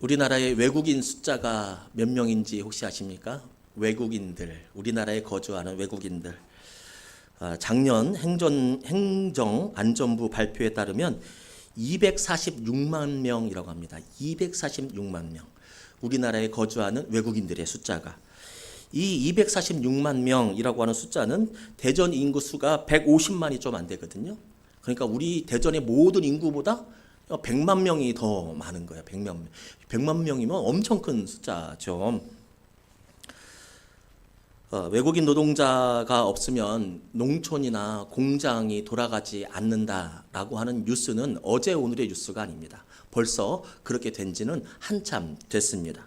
우리나라의 외국인 숫자가 몇 명인지 혹시 아십니까? 외국인들, 우리나라에 거주하는 외국인들. 작년 행정안전부 발표에 따르면 246만 명이라고 합니다. 246만 명. 우리나라에 거주하는 외국인들의 숫자가. 이 246만 명이라고 하는 숫자는 대전 인구 수가 150만이 좀 안 되거든요. 그러니까 우리 대전의 모든 인구보다 100만 명이 더 많은 거예요. 100만 명. 100만 명이면 엄청 큰 숫자죠. 외국인 노동자가 없으면 농촌이나 공장이 돌아가지 않는다라고 하는 뉴스는 어제 오늘의 뉴스가 아닙니다. 벌써 그렇게 된 지는 한참 됐습니다.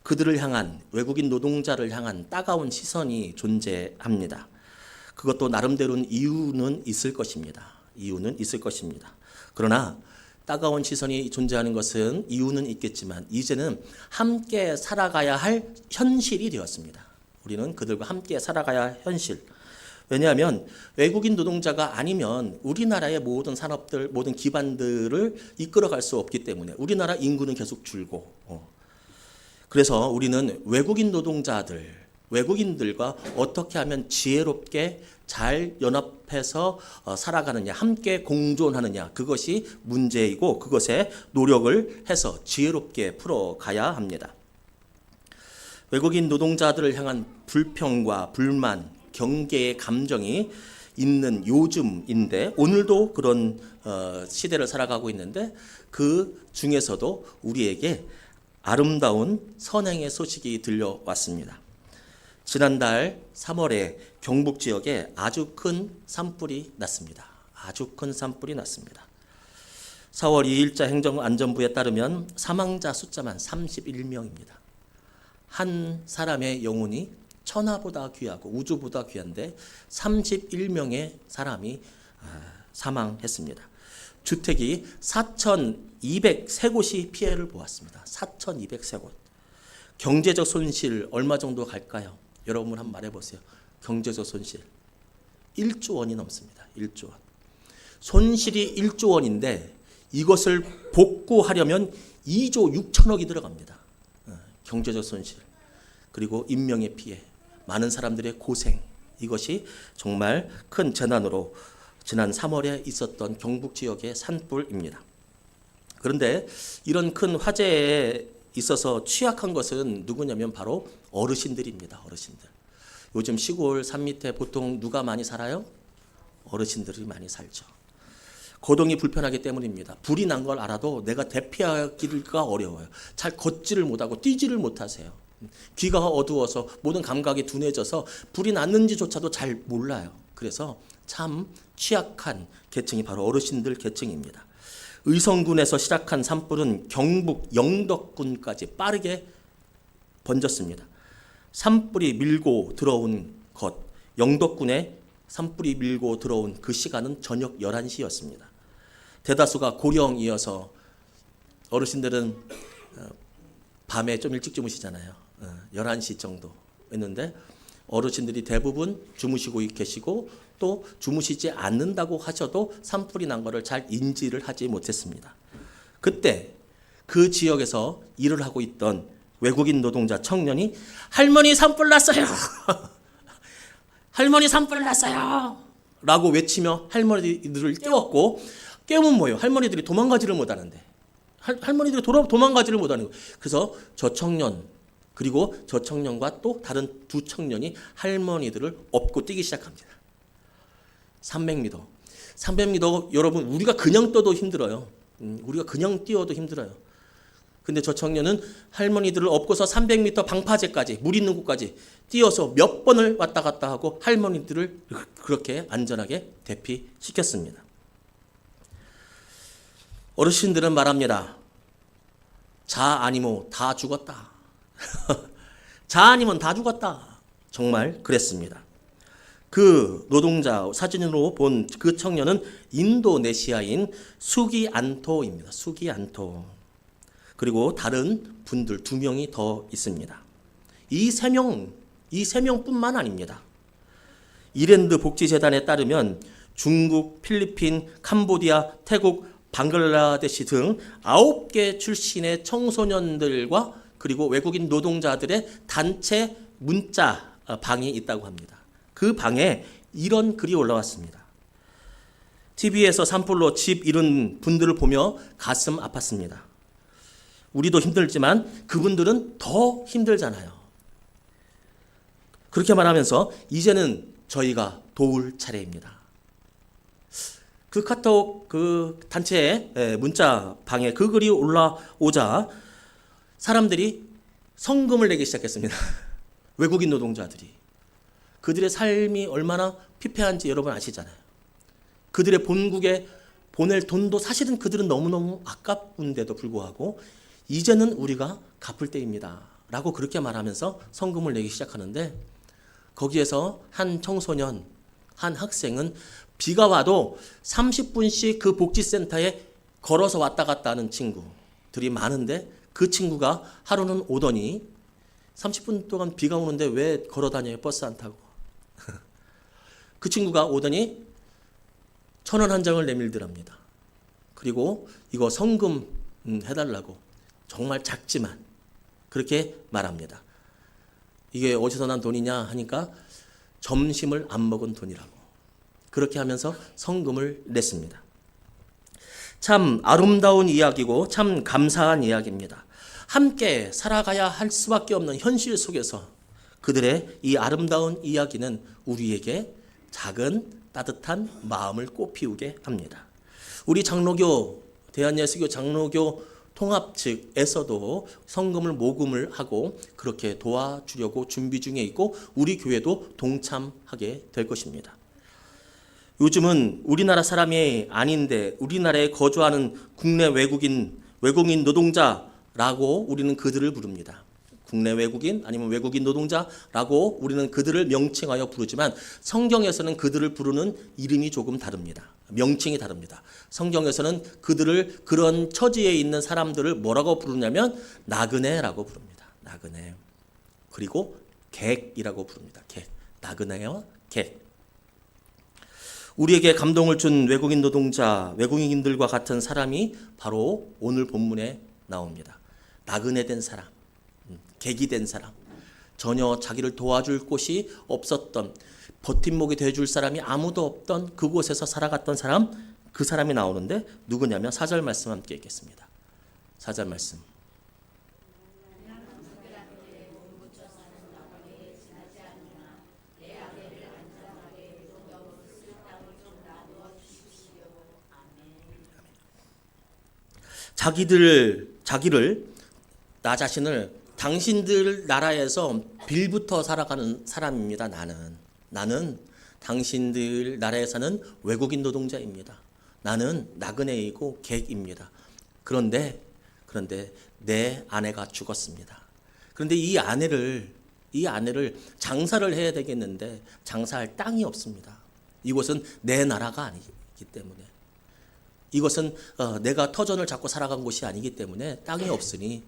그들을 향한, 외국인 노동자를 향한 따가운 시선이 존재합니다. 그것도 나름대로는 이유는 있을 것입니다. 이유는 있을 것입니다. 그러나 따가운 시선이 존재하는 것은 이유는 있겠지만 이제는 함께 살아가야 할 현실이 되었습니다. 우리는 그들과 함께 살아가야 할 현실. 왜냐하면 외국인 노동자가 아니면 우리나라의 모든 산업들, 모든 기반들을 이끌어갈 수 없기 때문에 우리나라 인구는 계속 줄고, 그래서 우리는 외국인 노동자들, 외국인들과 어떻게 하면 지혜롭게 잘 연합해서 살아가느냐, 함께 공존하느냐, 그것이 문제이고 그것에 노력을 해서 지혜롭게 풀어가야 합니다. 외국인 노동자들을 향한 불평과 불만, 경계의 감정이 있는 요즘인데 오늘도 그런 시대를 살아가고 있는데 그 중에서도 우리에게 아름다운 선행의 소식이 들려왔습니다. 지난달 3월에 경북 지역에 아주 큰 산불이 났습니다. 아주 큰 산불이 났습니다. 4월 2일자 행정안전부에 따르면 사망자 숫자만 31명입니다. 한 사람의 영혼이 천하보다 귀하고 우주보다 귀한데 31명의 사람이 사망했습니다. 주택이 4,203곳이 피해를 보았습니다. 4,203곳. 경제적 손실 얼마 정도 갈까요? 여러분 한번 말해보세요. 경제적 손실 1조 원이 넘습니다. 1조 원. 손실이 1조 원인데 이것을 복구하려면 2조 6천억이 들어갑니다. 경제적 손실, 그리고 인명의 피해, 많은 사람들의 고생, 이것이 정말 큰 재난으로 지난 3월에 있었던 경북 지역의 산불입니다. 그런데 이런 큰 화재에 있어서 취약한 것은 누구냐면 바로 어르신들입니다. 어르신들. 요즘 시골 산 밑에 보통 누가 많이 살아요? 어르신들이 많이 살죠. 거동이 불편하기 때문입니다. 불이 난 걸 알아도 내가 대피하기가 어려워요. 잘 걷지를 못하고 뛰지를 못하세요. 귀가 어두워서 모든 감각이 둔해져서 불이 났는지조차도 잘 몰라요. 그래서 참 취약한 계층이 바로 어르신들 계층입니다. 의성군에서 시작한 산불은 경북 영덕군까지 빠르게 번졌습니다. 산불이 밀고 들어온 것, 영덕군에 산불이 밀고 들어온 그 시간은 저녁 11시였습니다. 대다수가 고령이어서 어르신들은 밤에 좀 일찍 주무시잖아요. 11시 정도 했는데 어르신들이 대부분 주무시고 계시고 또 주무시지 않는다고 하셔도 산불이 난 것을 잘 인지를 하지 못했습니다. 그때 그 지역에서 일을 하고 있던 외국인 노동자 청년이 할머니 산불 났어요. 할머니 산불 났어요. 라고 외치며 할머니들을 깨웠고 깨우면 뭐예요? 할머니들이 도망가지를 못하는데 할머니들이 도망가지를 못하는 거예요. 그래서 저 청년 그리고 저 청년과 또 다른 두 청년이 할머니들을 업고 뛰기 시작합니다. 300m. 300m 여러분 우리가 그냥 떠도 힘들어요. 우리가 그냥 뛰어도 힘들어요. 근데 저 청년은 할머니들을 업고서 300m 방파제까지 물 있는 곳까지 뛰어서 몇 번을 왔다 갔다 하고 할머니들을 그렇게 안전하게 대피시켰습니다. 어르신들은 말합니다. 자 아니모 다 죽었다. 자 아니면 다 죽었다. 정말 그랬습니다. 그 노동자 사진으로 본 그 청년은 인도네시아인 수기안토입니다. 수기안토. 그리고 다른 분들 2명이 더 있습니다. 이 3명뿐만 아닙니다. 이랜드 복지재단에 따르면 중국, 필리핀, 캄보디아, 태국, 방글라데시 등 9개 출신의 청소년들과 그리고 외국인 노동자들의 단체 문자 방이 있다고 합니다. 그 방에 이런 글이 올라왔습니다. TV에서 산불로 집 잃은 분들을 보며 가슴 아팠습니다. 우리도 힘들지만 그분들은 더 힘들잖아요. 그렇게 말하면서 이제는 저희가 도울 차례입니다. 그 카톡 그 단체 문자 방에 그 글이 올라오자 사람들이 성금을 내기 시작했습니다. 외국인 노동자들이. 그들의 삶이 얼마나 피폐한지 여러분 아시잖아요. 그들의 본국에 보낼 돈도 사실은 그들은 너무너무 아깝은데도 불구하고 이제는 우리가 갚을 때입니다. 라고 그렇게 말하면서 성금을 내기 시작하는데 거기에서 한 청소년, 한 학생은 비가 와도 30분씩 그 복지센터에 걸어서 왔다 갔다 하는 친구들이 많은데 그 친구가 하루는 오더니 30분 동안 비가 오는데 왜 걸어 다녀요? 버스 안 타고. 그 친구가 오더니 1,000원 한 장을 내밀더랍니다. 그리고 이거 성금 해달라고 정말 작지만 그렇게 말합니다. 이게 어디서 난 돈이냐 하니까 점심을 안 먹은 돈이라고. 그렇게 하면서 성금을 냈습니다. 참 아름다운 이야기고 참 감사한 이야기입니다. 함께 살아가야 할 수밖에 없는 현실 속에서 그들의 이 아름다운 이야기는 우리에게 작은 따뜻한 마음을 꽃피우게 합니다. 우리 장로교 대한예수교 장로교 통합 측에서도 성금을 모금을 하고 그렇게 도와주려고 준비 중에 있고 우리 교회도 동참하게 될 것입니다. 요즘은 우리나라 사람이 아닌데 우리나라에 거주하는 국내 외국인 노동자라고 우리는 그들을 부릅니다. 국내 외국인 아니면 외국인 노동자라고 우리는 그들을 명칭하여 부르지만 성경에서는 그들을 부르는 이름이 조금 다릅니다. 명칭이 다릅니다. 성경에서는 그들을 그런 처지에 있는 사람들을 뭐라고 부르냐면 나그네라고 부릅니다. 나그네. 그리고 객이라고 부릅니다. 객. 나그네와 객. 우리에게 감동을 준 외국인 노동자, 외국인들과 같은 사람이 바로 오늘 본문에 나옵니다. 나그네 된 사람, 객이 된 사람, 전혀 자기를 도와줄 곳이 없었던, 버팀목이 되어줄 사람이 아무도 없던 그곳에서 살아갔던 사람, 그 사람이 나오는데 누구냐면 4절 말씀 함께 읽겠습니다. 4절 말씀. 자기를 나 자신을 당신들 나라에서 빌부터 살아가는 사람입니다. 나는 당신들 나라에 사는 외국인 노동자입니다. 나는 나그네이고 객입니다. 그런데 내 아내가 죽었습니다. 그런데 이 아내를 장사를 해야 되겠는데 장사할 땅이 없습니다. 이곳은 내 나라가 아니기 때문에 이것은 내가 터전을 잡고 살아간 곳이 아니기 때문에 땅이 없으니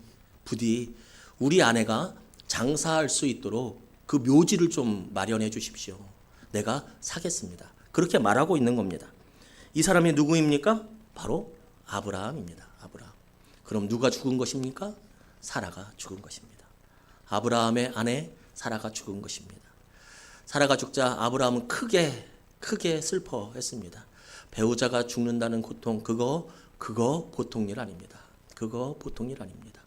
부디 우리 아내가 장사할 수 있도록 그 묘지를 좀 마련해 주십시오. 내가 사겠습니다. 그렇게 말하고 있는 겁니다. 이 사람이 누구입니까? 바로 아브라함입니다. 아브라함. 그럼 누가 죽은 것입니까? 사라가 죽은 것입니다. 아브라함의 아내 사라가 죽은 것입니다. 사라가 죽자 아브라함은 크게 슬퍼했습니다. 배우자가 죽는다는 고통, 그거 보통 일 아닙니다. 그거 보통 일 아닙니다.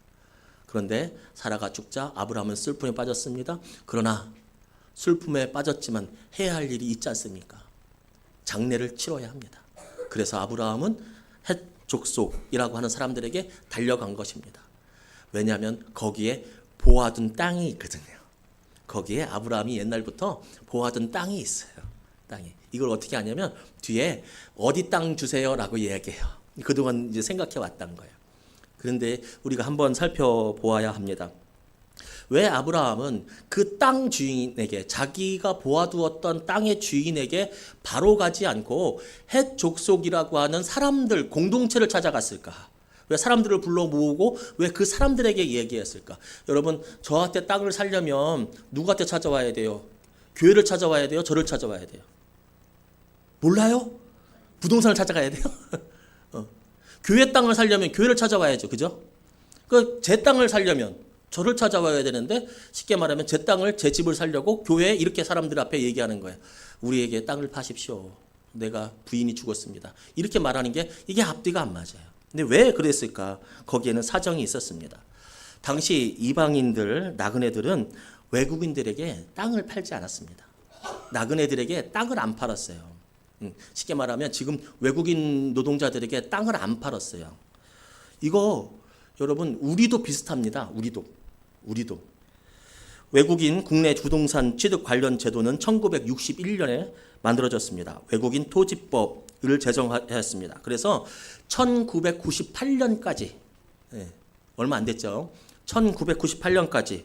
그런데 사라가 죽자 아브라함은 슬픔에 빠졌습니다. 그러나 슬픔에 빠졌지만 해야 할 일이 있지 않습니까? 장례를 치러야 합니다. 그래서 아브라함은 헷 족속이라고 하는 사람들에게 달려간 것입니다. 왜냐하면 거기에 보아둔 땅이 있거든요. 거기에 아브라함이 옛날부터 보아둔 땅이 있어요. 땅이. 이걸 어떻게 하냐면 뒤에 어디 땅 주세요라고 이야기해요. 그동안 이제 생각해 왔던 거예요. 그런데 우리가 한번 살펴보아야 합니다. 왜 아브라함은 그 땅 주인에게 자기가 보아두었던 땅의 주인에게 바로 가지 않고 헷 족속이라고 하는 사람들 공동체를 찾아갔을까? 왜 사람들을 불러 모으고 왜 그 사람들에게 얘기했을까? 여러분 저한테 땅을 살려면 누구한테 찾아와야 돼요? 교회를 찾아와야 돼요? 저를 찾아와야 돼요? 몰라요? 부동산을 찾아가야 돼요? 교회 땅을 살려면 교회를 찾아와야죠. 그죠? 제 땅을 살려면 저를 찾아와야 되는데 쉽게 말하면 제 땅을 제 집을 살려고 교회에 이렇게 사람들 앞에 얘기하는 거예요. 우리에게 땅을 파십시오. 내가 부인이 죽었습니다. 이렇게 말하는 게 이게 앞뒤가 안 맞아요. 근데 왜 그랬을까? 거기에는 사정이 있었습니다. 당시 이방인들, 나그네들은 외국인들에게 땅을 팔지 않았습니다. 나그네들에게 땅을 안 팔았어요. 쉽게 말하면 지금 외국인 노동자들에게 땅을 안 팔았어요. 이거 여러분 우리도 비슷합니다. 우리도. 외국인 국내 부동산 취득 관련 제도는 1961년에 만들어졌습니다. 외국인 토지법을 제정하였습니다. 그래서 1998년까지 얼마 안 됐죠. 1998년까지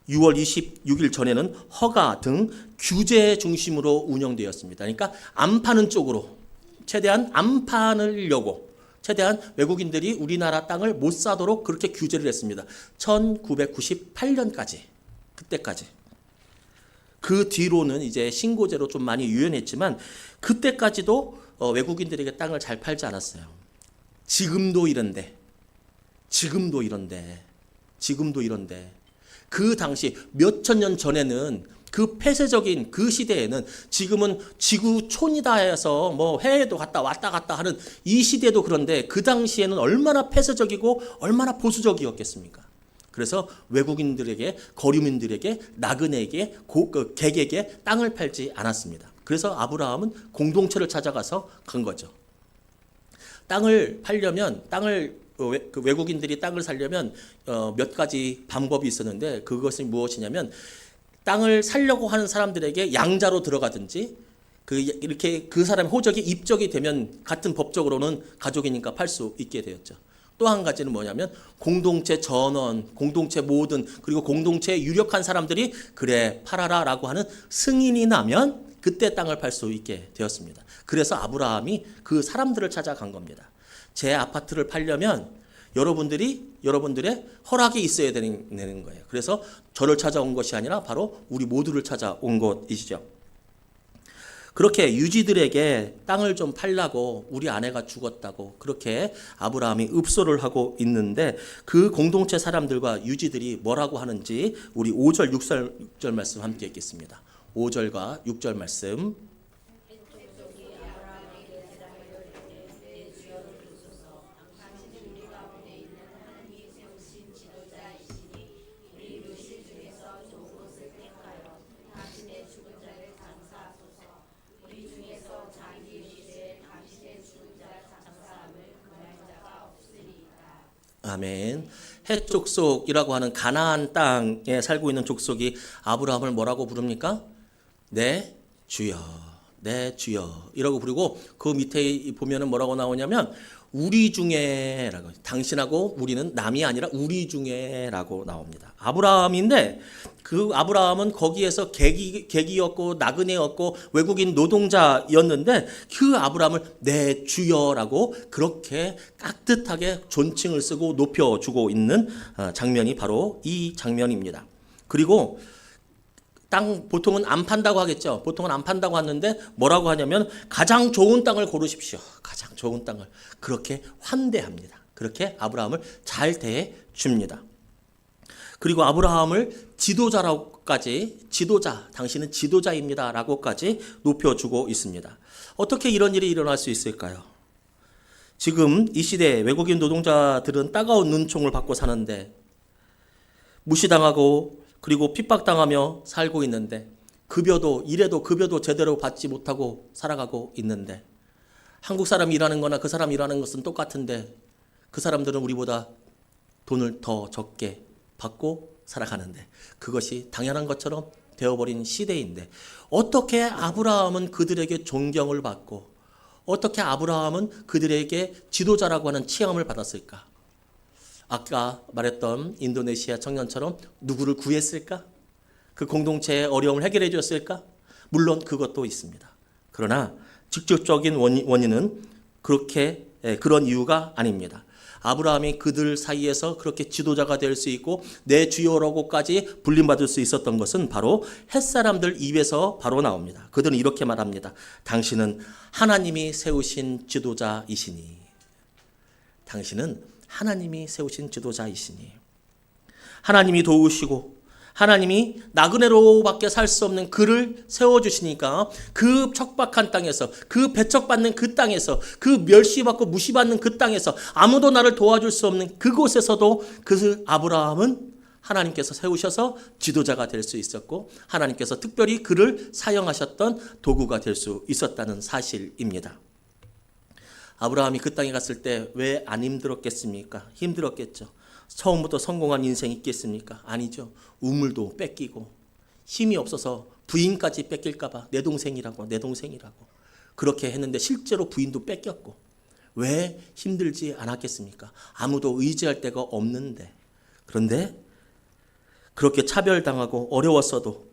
6월 26일 전에는 허가 등 규제 중심으로 운영되었습니다. 그러니까 안 파는 쪽으로 최대한 안 파려고 최대한 외국인들이 우리나라 땅을 못 사도록 그렇게 규제를 했습니다. 1998년까지 그때까지. 그 뒤로는 이제 신고제로 좀 많이 유연했지만 그때까지도 외국인들에게 땅을 잘 팔지 않았어요. 지금도 이런데 그 당시 몇천 년 전에는 그 폐쇄적인 그 시대에는 지금은 지구촌이다 해서 뭐 해외도 왔다 갔다 하는 이 시대도 그런데 그 당시에는 얼마나 폐쇄적이고 얼마나 보수적이었겠습니까? 그래서 외국인들에게, 거류민들에게, 나그네에게, 객에게 땅을 팔지 않았습니다. 그래서 아브라함은 공동체를 찾아가서 간 거죠. 땅을 팔려면 외국인들이 땅을 살려면 몇 가지 방법이 있었는데 그것은 무엇이냐면 땅을 살려고 하는 사람들에게 양자로 들어가든지 이렇게 그 사람의 호적이 입적이 되면 같은 법적으로는 가족이니까 팔 수 있게 되었죠. 또 한 가지는 뭐냐면 공동체 전원, 공동체 모든 그리고 공동체에 유력한 사람들이 그래 팔아라라고 하는 승인이 나면 그때 땅을 팔 수 있게 되었습니다. 그래서 아브라함이 그 사람들을 찾아간 겁니다. 제 아파트를 팔려면 여러분들의 허락이 있어야 되는 거예요. 그래서 저를 찾아온 것이 아니라 바로 우리 모두를 찾아온 것이시죠. 그렇게 유지들에게 땅을 좀 팔라고 우리 아내가 죽었다고 그렇게 아브라함이 읍소를 하고 있는데 그 공동체 사람들과 유지들이 뭐라고 하는지 우리 5절 6절 말씀 함께 읽겠습니다. 5절과 6절 말씀. 아멘. 헷 족속이라고 하는 가나안 땅에 살고 있는 족속이 아브라함을 뭐라고 부릅니까? 네 주여, 네 주여 이라고 부르고 그 밑에 보면은 뭐라고 나오냐면 우리 중에라고, 당신하고 우리는 남이 아니라 우리 중에라고 나옵니다. 아브라함인데 그 아브라함은 거기에서 객이었고 나그네였고 외국인 노동자였는데 그 아브라함을 내 주여라고 그렇게 깍듯하게 존칭을 쓰고 높여주고 있는 장면이 바로 이 장면입니다. 그리고 땅 보통은 안 판다고 하겠죠. 보통은 안 판다고 하는데 뭐라고 하냐면 가장 좋은 땅을 고르십시오. 가장 좋은 땅을 그렇게 환대합니다. 그렇게 아브라함을 잘 대해 줍니다. 그리고 아브라함을 지도자라고까지 당신은 지도자입니다라고까지 높여주고 있습니다. 어떻게 이런 일이 일어날 수 있을까요? 지금 이 시대에 외국인 노동자들은 따가운 눈총을 받고 사는데 무시당하고 그리고 핍박당하며 살고 있는데 일해도 급여도 제대로 받지 못하고 살아가고 있는데 한국 사람이 일하는 거나 그 사람이 일하는 것은 똑같은데 그 사람들은 우리보다 돈을 더 적게 받고 살아가는데 그것이 당연한 것처럼 되어버린 시대인데 어떻게 아브라함은 그들에게 존경을 받고 어떻게 아브라함은 그들에게 지도자라고 하는 칭함을 받았을까? 아까 말했던 인도네시아 청년처럼 누구를 구했을까? 그 공동체의 어려움을 해결해 줬을까? 물론 그것도 있습니다. 그러나 직접적인 원인은 그런 이유가 아닙니다. 아브라함이 그들 사이에서 그렇게 지도자가 될 수 있고 내 주여라고까지 불림받을 수 있었던 것은 바로 햇사람들 입에서 바로 나옵니다. 그들은 이렇게 말합니다. 당신은 하나님이 세우신 지도자이시니. 당신은 하나님이 세우신 지도자이시니 하나님이 도우시고 하나님이 나그네로밖에 살 수 없는 그를 세워주시니까 그 척박한 땅에서, 그 배척받는 그 땅에서, 그 멸시받고 무시받는 그 땅에서, 아무도 나를 도와줄 수 없는 그곳에서도 그 아브라함은 하나님께서 세우셔서 지도자가 될 수 있었고 하나님께서 특별히 그를 사용하셨던 도구가 될 수 있었다는 사실입니다. 아브라함이 그 땅에 갔을 때 왜 안 힘들었겠습니까? 힘들었겠죠. 처음부터 성공한 인생이 있겠습니까? 아니죠. 우물도 뺏기고 힘이 없어서 부인까지 뺏길까 봐 내 동생이라고 그렇게 했는데 실제로 부인도 뺏겼고 왜 힘들지 않았겠습니까? 아무도 의지할 데가 없는데. 그런데 그렇게 차별당하고 어려웠어도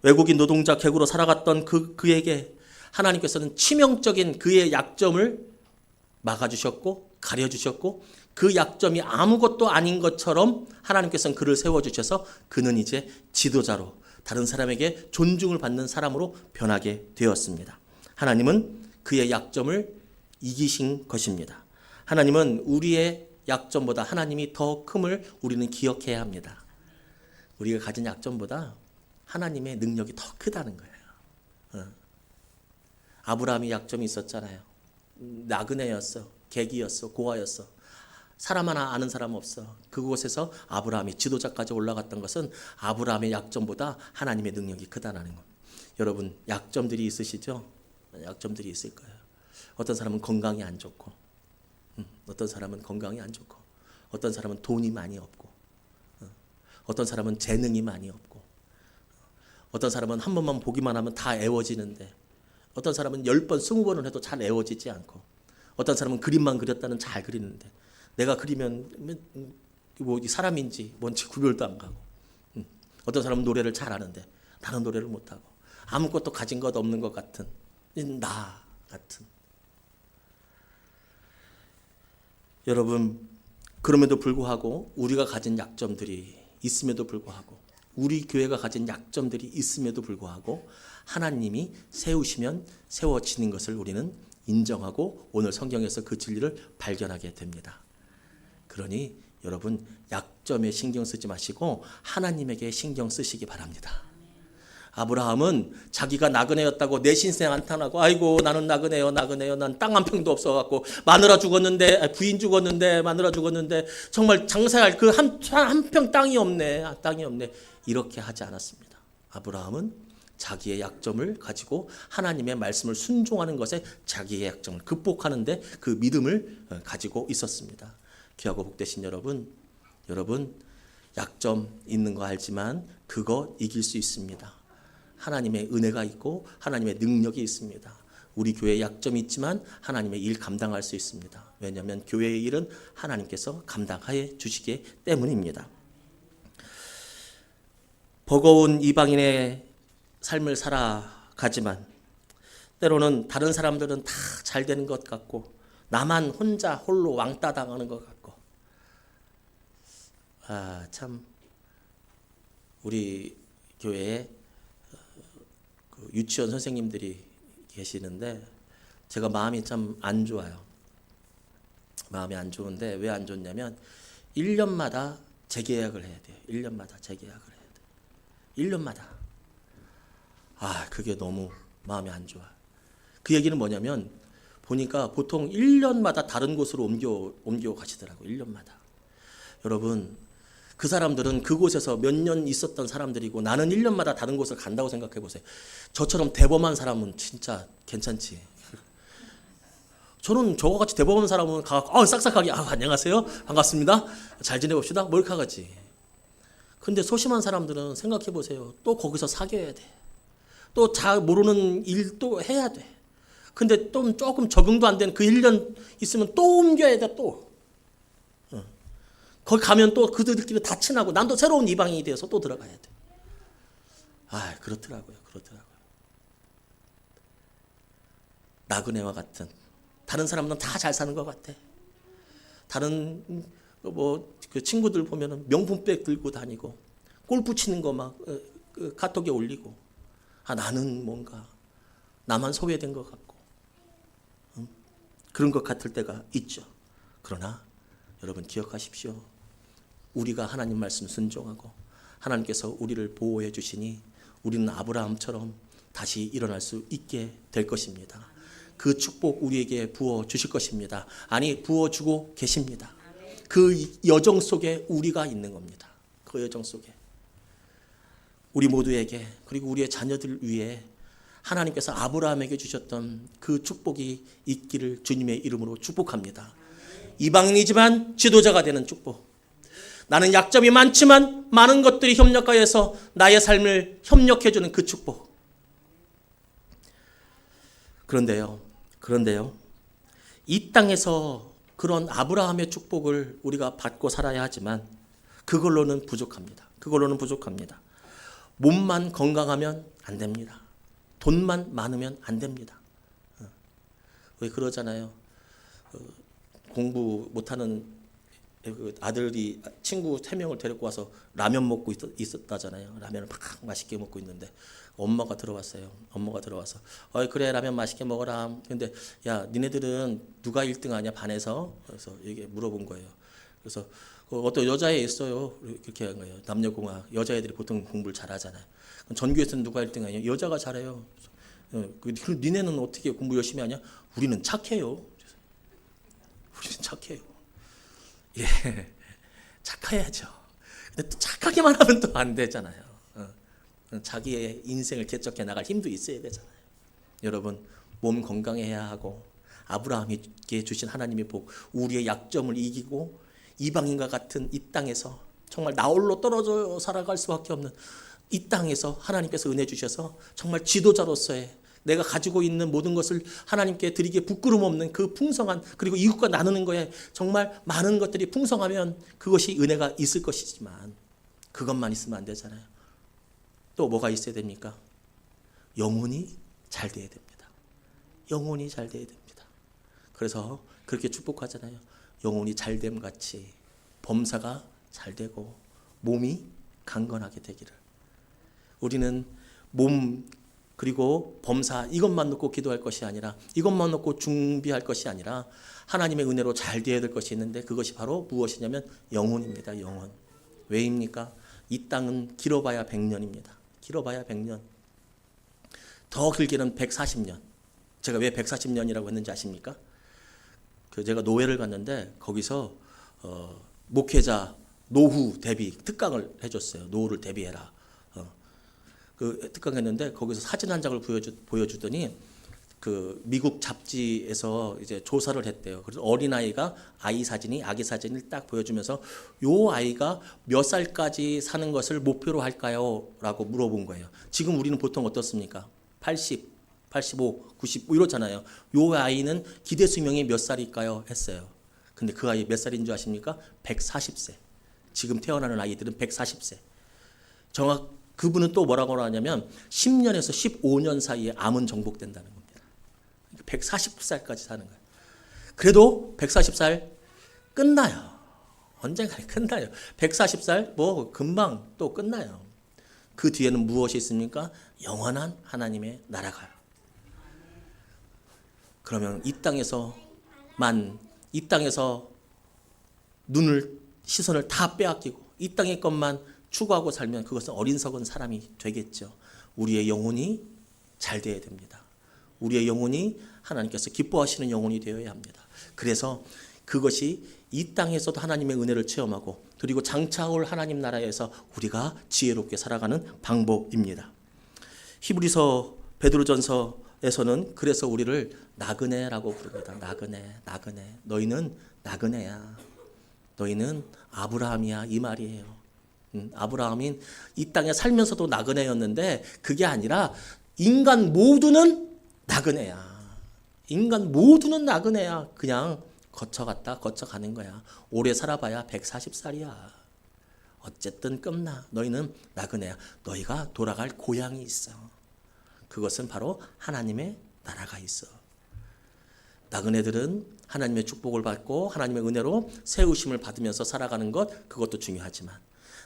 외국인 노동자 객으로 살아갔던 그에게 하나님께서는 치명적인 그의 약점을 막아주셨고 가려주셨고 그 약점이 아무것도 아닌 것처럼 하나님께서는 그를 세워주셔서 그는 이제 지도자로 다른 사람에게 존중을 받는 사람으로 변하게 되었습니다. 하나님은 그의 약점을 이기신 것입니다. 하나님은 우리의 약점보다 하나님이 더 큼을 우리는 기억해야 합니다. 우리가 가진 약점보다 하나님의 능력이 더 크다는 거예요. 아브라함이 약점이 있었잖아요. 나그네였어, 객이었어, 고아였어. 사람 하나 아는 사람 없어. 그곳에서 아브라함이 지도자까지 올라갔던 것은 아브라함의 약점보다 하나님의 능력이 크다는 것. 여러분 약점들이 있으시죠? 약점들이 있을 거예요. 어떤 사람은 건강이 안 좋고, 어떤 사람은 건강이 안 좋고, 어떤 사람은 돈이 많이 없고, 어떤 사람은 재능이 많이 없고, 어떤 사람은 한 번만 보기만 하면 다 애워지는데, 어떤 사람은 10번, 20번을 해도 잘 애워지지 않고, 어떤 사람은 그림만 그렸다는 잘 그리는데 내가 그리면 뭐 사람인지 뭔지 구별도 안 가고, 어떤 사람은 노래를 잘하는데 나는 노래를 못하고 아무것도 가진 것 없는 것 같은 나 같은. 여러분 그럼에도 불구하고 우리가 가진 약점들이 있음에도 불구하고 우리 교회가 가진 약점들이 있음에도 불구하고 하나님이 세우시면 세워지는 것을 우리는 인정하고 오늘 성경에서 그 진리를 발견하게 됩니다. 그러니 여러분 약점에 신경 쓰지 마시고 하나님에게 신경 쓰시기 바랍니다. 아브라함은 자기가 나그네였다고 내신세 한탄하고 아이고 나는 나그네요 난 땅 한 평도 없어갖고 마누라 죽었는데 부인 죽었는데 마누라 죽었는데 정말 장사할 그 한 평 땅이 없네 이렇게 하지 않았습니다. 아브라함은 자기의 약점을 가지고 하나님의 말씀을 순종하는 것에 자기의 약점을 극복하는 데 그 믿음을 가지고 있었습니다. 귀하고 복되신 여러분 약점 있는 거 알지만 그거 이길 수 있습니다. 하나님의 은혜가 있고 하나님의 능력이 있습니다. 우리 교회에 약점이 있지만 하나님의 일 감당할 수 있습니다. 왜냐하면 교회의 일은 하나님께서 감당해 주시기 때문입니다. 버거운 이방인의 삶을 살아가지만 때로는 다른 사람들은 다 잘 되는 것 같고 나만 혼자 홀로 왕따 당하는 것 같고 참 우리 교회에 그 유치원 선생님들이 계시는데 제가 마음이 참 안 좋아요. 마음이 안 좋은데 왜 안 좋냐면 1년마다 재계약을 해야 돼요. 1년마다 재계약을 해야 돼요. 1년마다. 그게 너무 마음이 안 좋아. 그 얘기는 뭐냐면 보니까 보통 1년마다 다른 곳으로 옮겨 가시더라고요. 1년마다. 여러분 그 사람들은 그곳에서 몇 년 있었던 사람들이고 나는 1년마다 다른 곳을 간다고 생각해 보세요. 저처럼 대범한 사람은 진짜 괜찮지. 저는 저와 같이 대범한 사람은 가서 싹싹하게 안녕하세요 반갑습니다 잘 지내봅시다 몰카가지. 근데 소심한 사람들은 생각해 보세요. 또 거기서 사귀어야 돼. 또 잘 모르는 일도 해야 돼. 근데 또 조금 적응도 안 된 그 1년 있으면 또 옮겨야 돼 또. 거기 가면 또 그들끼리 다 친하고 난 또 새로운 이방인이 되어서 또 들어가야 돼. 그렇더라고요. 나그네와 같은 다른 사람은 다 잘 사는 것 같아. 다른 그 친구들 보면은 명품백 들고 다니고 골프 치는 거 막 카톡에 올리고 나는 뭔가 나만 소외된 것 같고 그런 것 같을 때가 있죠. 그러나 여러분 기억하십시오. 우리가 하나님 말씀 순종하고 하나님께서 우리를 보호해 주시니 우리는 아브라함처럼 다시 일어날 수 있게 될 것입니다. 그 축복 우리에게 부어 주실 것입니다. 아니, 부어 주고 계십니다. 그 여정 속에 우리가 있는 겁니다. 그 여정 속에 우리 모두에게, 그리고 우리의 자녀들 위해 하나님께서 아브라함에게 주셨던 그 축복이 있기를 주님의 이름으로 축복합니다. 이방인이지만 지도자가 되는 축복. 나는 약점이 많지만 많은 것들이 협력하여서 나의 삶을 협력해주는 그 축복. 그런데요, 이 땅에서 그런 아브라함의 축복을 우리가 받고 살아야 하지만 그걸로는 부족합니다. 몸만 건강하면 안 됩니다. 돈만 많으면 안 됩니다. 왜 그러잖아요. 공부 못하는 아들이 친구 3명을 데리고 와서 라면 먹고 있었다잖아요. 라면을 막 맛있게 먹고 있는데 엄마가 들어왔어요. 엄마가 들어와서 그래, 라면 맛있게 먹어라. 근데 야, 니네들은 누가 1등 하냐 반에서? 그래서 이게 물어본 거예요. 그래서 어떤 여자애 있어요. 그렇게 한 거예요. 남녀공학 여자애들이 보통 공부를 잘하잖아요. 전교에서는 누가 1등 하냐? 여자가 잘해요. 그럼 니네는 어떻게 공부 열심히 하냐? 우리는 착해요. 우리는 착해요. 예, 착해야죠. 근데 또 착하기만 하면 또 안 되잖아요. 자기의 인생을 개척해 나갈 힘도 있어야 되잖아요. 여러분, 몸 건강해야 하고 아브라함에게 주신 하나님의 복, 우리의 약점을 이기고 이방인과 같은 이 땅에서 정말 나홀로 떨어져 살아갈 수밖에 없는 이 땅에서 하나님께서 은혜 주셔서 정말 지도자로서의 내가 가지고 있는 모든 것을 하나님께 드리기에 부끄럼 없는 그 풍성한, 그리고 이웃과 나누는 거에 정말 많은 것들이 풍성하면 그것이 은혜가 있을 것이지만 그것만 있으면 안 되잖아요. 또 뭐가 있어야 됩니까? 영혼이 잘 돼야 됩니다. 영혼이 잘 돼야 됩니다. 그래서 그렇게 축복하잖아요. 영혼이 잘됨 같이 범사가 잘 되고 몸이 강건하게 되기를. 우리는 몸 그리고 범사 이것만 놓고 기도할 것이 아니라, 이것만 놓고 준비할 것이 아니라 하나님의 은혜로 잘 되어야 될 것이 있는데, 그것이 바로 무엇이냐면 영혼입니다. 영혼. 왜입니까? 이 땅은 길어봐야 100년입니다. 길어봐야 100년. 더 길게는 140년. 제가 왜 140년이라고 했는지 아십니까? 제가 노회를 갔는데 거기서 목회자 노후 대비 특강을 해줬어요. 노후를 대비해라. 그 특강했는데 거기서 사진 한 장을 보여주더니 그 미국 잡지에서 이제 조사를 했대요. 그래서 어린아이가 아기 사진을 딱 보여주면서 요 아이가 몇 살까지 사는 것을 목표로 할까요? 라고 물어본 거예요. 지금 우리는 보통 어떻습니까? 80, 85, 90 이렇잖아요. 요 아이는 기대 수명이 몇 살일까요? 했어요. 근데 그 아이 몇 살인 줄 아십니까? 140세. 지금 태어나는 아이들은 140세. 그분은 또 뭐라고 하냐면 10년에서 15년 사이에 암은 정복된다는 겁니다. 140살까지 사는 거예요. 그래도 140살 끝나요. 언젠가 끝나요. 140살 뭐 금방 또 끝나요. 그 뒤에는 무엇이 있습니까? 영원한 하나님의 나라가요. 그러면 이 땅에서 시선을 다 빼앗기고 이 땅의 것만 추구하고 살면 그것은 어리석은 사람이 되겠죠. 우리의 영혼이 잘 되어야 됩니다. 우리의 영혼이 하나님께서 기뻐하시는 영혼이 되어야 합니다. 그래서 그것이 이 땅에서도 하나님의 은혜를 체험하고, 그리고 장차 올 하나님 나라에서 우리가 지혜롭게 살아가는 방법입니다. 히브리서 베드로전서에서는 그래서 우리를 나그네라고 부릅니다. 나그네. 너희는 나그네야. 너희는 아브라함이야, 이 말이에요. 아브라함인 이 땅에 살면서도 나그네였는데 그게 아니라 인간 모두는 나그네야. 인간 모두는 나그네야. 그냥 거쳐가는 거야. 오래 살아봐야 140살이야. 어쨌든 끝나. 너희는 나그네야. 너희가 돌아갈 고향이 있어. 그것은 바로 하나님의 나라가 있어. 나그네들은 하나님의 축복을 받고 하나님의 은혜로 세우심을 받으면서 살아가는 것, 그것도 중요하지만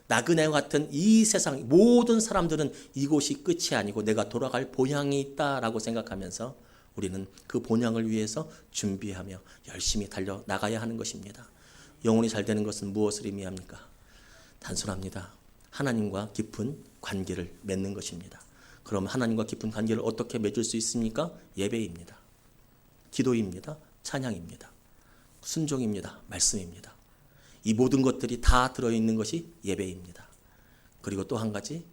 나그네와 같은 이 세상 모든 사람들은 이곳이 끝이 아니고 내가 돌아갈 본향이 있다라고 생각하면서 우리는 그 본향을 위해서 준비하며 열심히 달려 나가야 하는 것입니다. 영혼이 잘 되는 것은 무엇을 의미합니까? 단순합니다. 하나님과 깊은 관계를 맺는 것입니다. 그럼 하나님과 깊은 관계를 어떻게 맺을 수 있습니까? 예배입니다. 기도입니다. 찬양입니다. 순종입니다. 말씀입니다. 이 모든 것들이 다 들어있는 것이 예배입니다. 그리고 또 한 가지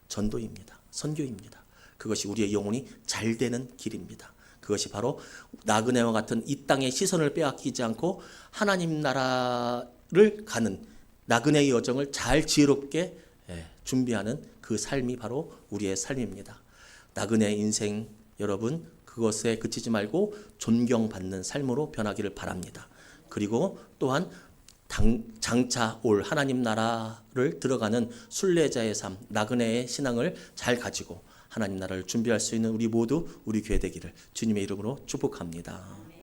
전도입니다. 선교입니다. 그것이 우리의 영혼이 잘 되는 길입니다. 그것이 바로 나그네와 같은 이 땅의 시선을 빼앗기지 않고 하나님 나라를 가는 나그네의 여정을 잘 지혜롭게 준비하는 그 삶이 바로 우리의 삶입니다. 나그네의 인생 여러분 그것에 그치지 말고 존경받는 삶으로 변하기를 바랍니다. 그리고 또한 장차 올 하나님 나라를 들어가는 순례자의 삶, 나그네의 신앙을 잘 가지고 하나님 나라를 준비할 수 있는 우리 모두 우리 교회 되기를 주님의 이름으로 축복합니다.